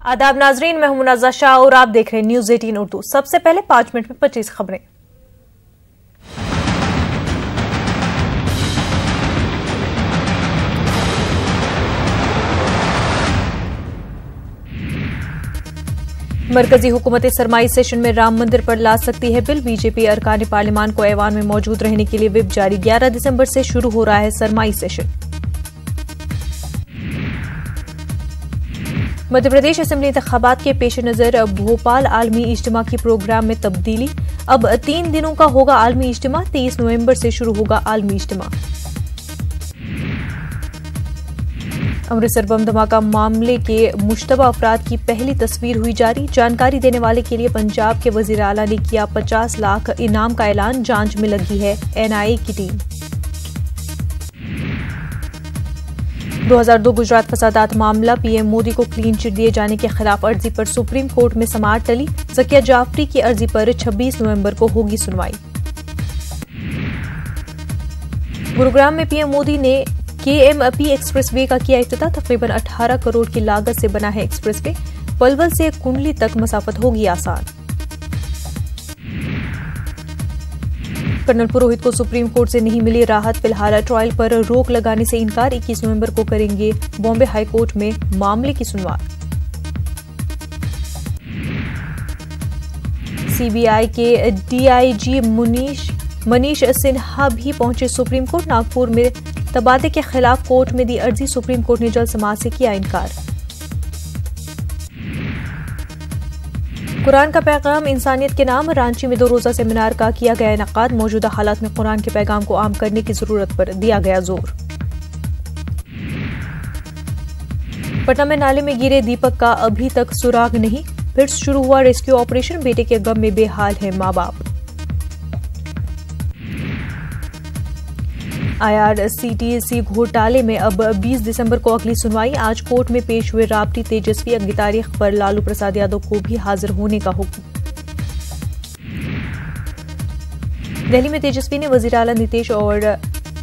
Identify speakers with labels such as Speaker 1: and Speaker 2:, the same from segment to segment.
Speaker 1: आदाब नाजरीन, मैं हूं मुनाज़ा शाह और आप देख रहे हैं न्यूज़ 18 उर्दू। सबसे पहले 5 मिनट में 25 खबरें। मरकजी हुकूमत सरमाई सेशन में राम मंदिर पर ला सकती है बिल। बीजेपी अरकान पार्लियामान को ऐवान में मौजूद रहने के लिए विप जारी। 11 दिसंबर से शुरू हो रहा है सरमाई सेशन। मध्य प्रदेश असेंबली इंतखाबात के पेश नजर भोपाल आलमी इज्तिमा की प्रोग्राम में तब्दीली। अब 3 दिनों का होगा आलमी इज्तिमा। 23 नवंबर से शुरू होगा आलमी इज्तिमा। अमृतसर बम धमाका मामले के मुश्तबा अफराद की पहली तस्वीर हुई जारी। जानकारी देने वाले के लिए पंजाब के वजीर आला ने किया 50 लाख इनाम का ऐलान। जांच में लगी है NIA की टीम। 2002 गुजरात फसादात मामला। PM मोदी को क्लीन चिट दिए जाने के खिलाफ अर्जी पर सुप्रीम कोर्ट में समाअत टली। ज़किया जाफरी की अर्जी पर 26 नवंबर को होगी सुनवाई। गुरुग्राम में PM मोदी ने KMP एक्सप्रेसवे का किया इफ्तिताह। तकरीबन 18 करोड़ की लागत से बना है एक्सप्रेसवे। पलवल से कुंडली तक मसाफत होगी आसान। कर्नल पुरोहित को सुप्रीम कोर्ट से नहीं मिली राहत। फिलहाल ट्रायल पर रोक लगाने से इनकार। 21 नवंबर को करेंगे बॉम्बे हाई कोर्ट में मामले की सुनवाई। CBI के DIG मनीष सिन्हा भी पहुंचे सुप्रीम कोर्ट। नागपुर में तबादले के खिलाफ कोर्ट में दी अर्जी। सुप्रीम कोर्ट ने जल्द समाअत से किया इनकार। कुरान का पैगाम इंसानियत के नाम। रांची में 2 रोजा सेमिनार का किया गया इनकाद। मौजूदा हालात में कुरान के पैगाम को आम करने की जरूरत पर दिया गया जोर। पटना में नाले में गिरे दीपक का अभी तक सुराग नहीं। फिर शुरू हुआ रेस्क्यू ऑपरेशन। बेटे के गम में बेहाल है मां बाप। IRCTC घोटाले में अब 20 दिसंबर को अगली सुनवाई। आज कोर्ट में पेश हुए राबड़ी तेजस्वी। अगली तारीख पर लालू प्रसाद यादव को भी हाजिर होने का हुक्म। दिल्ली में तेजस्वी ने वजीर आला नीतीश और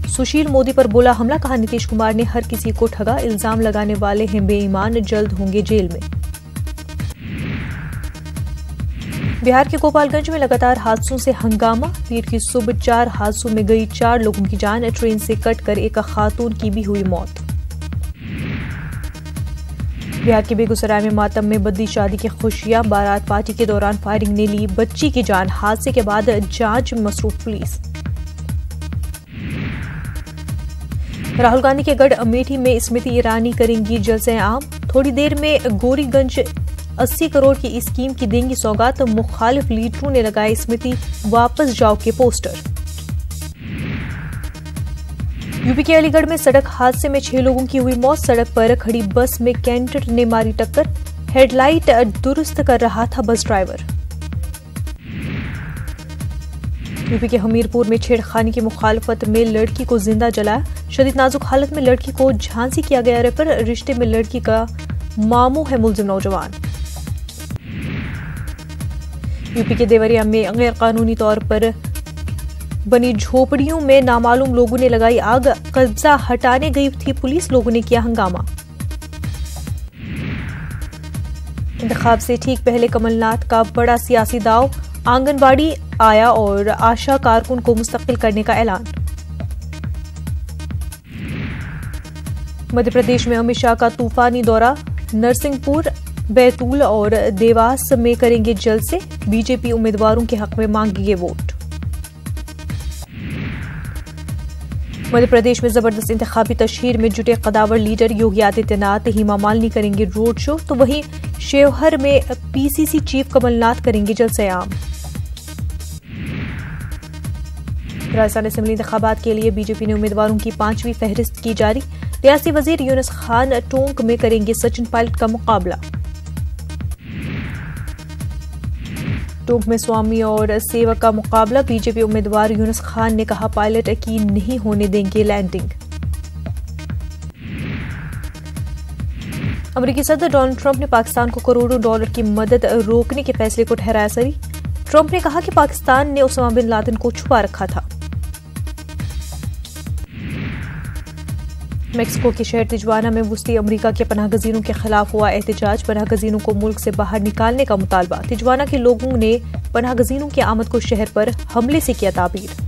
Speaker 1: सुशील मोदी पर बोला हमला। कहा नीतीश कुमार ने हर किसी को ठगा। इल्जाम लगाने वाले हैं बेईमान, जल्द होंगे जेल में। बिहार के गोपालगंज में लगातार हादसों से हंगामा। पीर की सुबह 4 हादसों में गई 4 लोगों की जान। ट्रेन से कटकर एक खातून की भी हुई मौत। बिहार के बेगूसराय में मातम में बदली शादी की खुशियां। बारात पार्टी के दौरान फायरिंग ने ली बच्ची की जान। हादसे के बाद जांच में मसरूफ पुलिस। राहुल गांधी के गढ़ अमेठी में स्मृति ईरानी करेंगी जलसे आम। थोड़ी देर में गोरीगंज 80 करोड़ की स्कीम की देंगी सौगात। मुखालिफ लीडरों ने लगाए स्मृति वापस जाओ के पोस्टर। यूपी के अलीगढ़ में सड़क हादसे में 6 लोगों की हुई मौत। सड़क पर खड़ी बस में कैंटर ने मारी टक्कर। हेडलाइट दुरुस्त कर रहा था बस ड्राइवर। यूपी के हमीरपुर में छेड़खानी की मुखालफत में लड़की को जिंदा जलाया। शदीद नाजुक हालत में लड़की को झांसी किया गया रेपर। रिश्ते में लड़की का मामू है मुलजिम नौजवान। यूपी के देवरिया में गैर कानूनी तौर पर बनी झोपड़ियों में नामालूम लोगों ने लगाई आग। कब्जा हटाने गई थी पुलिस। लोगों ने किया हंगामा। इंतखाब से ठीक पहले कमलनाथ का बड़ा सियासी दाव। आंगनबाड़ी आया और आशा कारकुन को मुस्तकिल करने का ऐलान। मध्य प्रदेश में अमित शाह का तूफानी दौरा। नरसिंहपुर, बैतूल और देवास में करेंगे जलसे। बीजेपी उम्मीदवारों के हक में मांगेंगे वोट। मध्य प्रदेश में जबरदस्त इंतखाबी तशहीर में जुटे कदावर लीडर योगी आदित्यनाथ। हेमा मालिनी करेंगे रोड शो। तो वहीं शेवहर में PCC चीफ कमलनाथ करेंगे जलसे आम। राजस्थान असेंबली इंतखाबात के लिए बीजेपी ने उम्मीदवारों की 5वीं फहरिस्त की जारी। रियासी वजीर यूनुस खान टोंक में करेंगे सचिन पायलट का मुकाबला। टोंक में स्वामी और सेवक का मुकाबला। बीजेपी उम्मीदवार यूनुस खान ने कहा पायलट की नहीं होने देंगे लैंडिंग। अमेरिकी सदर डोनाल्ड ट्रंप ने पाकिस्तान को करोड़ों डॉलर की मदद रोकने के फैसले को ठहराया सही। ट्रंप ने कहा कि पाकिस्तान ने उसामा बिन लादेन को छुपा रखा था। मेक्सिको के शहर तिजुआना में वस्ती अमेरिका के पनाहगजीनों के खिलाफ हुआ एहतजाज। पनाहगजीनों को मुल्क से बाहर निकालने का मुतालबा। तिजुआना के लोगों ने पनाहगजीनों की आमद को शहर पर हमले से किया ताबीर।